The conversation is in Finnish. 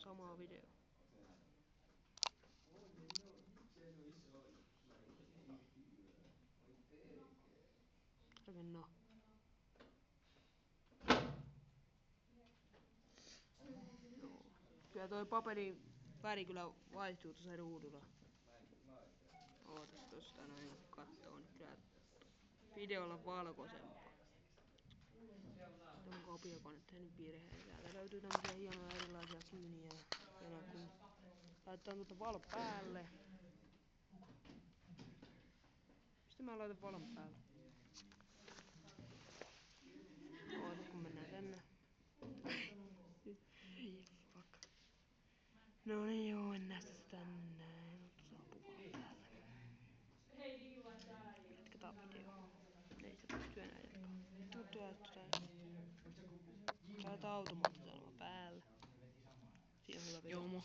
samaa videoa. Rakenna. Joo. Kyllä toi paperin väri kyllä vaihtuu tuossa ruudulla. Ootas tosta noin kattoon. Kyllä videolla valkoisempaa. Tuon kopiokone tehnyt virheen. Täältä löytyy tämmösiä hienoja erilaisia kyyniä. Hienoa kun laittaa tuota valo päälle. Mistä mä laitan valon päälle? Ootas kun mennään tänne. Fuck. No niin joo, mennään tästä tänne näin. Saapuu valon päälle. Jatketaan videoa. Ei sitä pysty enää jatkaa. Laitetaan automaattisanoma päälle. Siinä on hyvä video.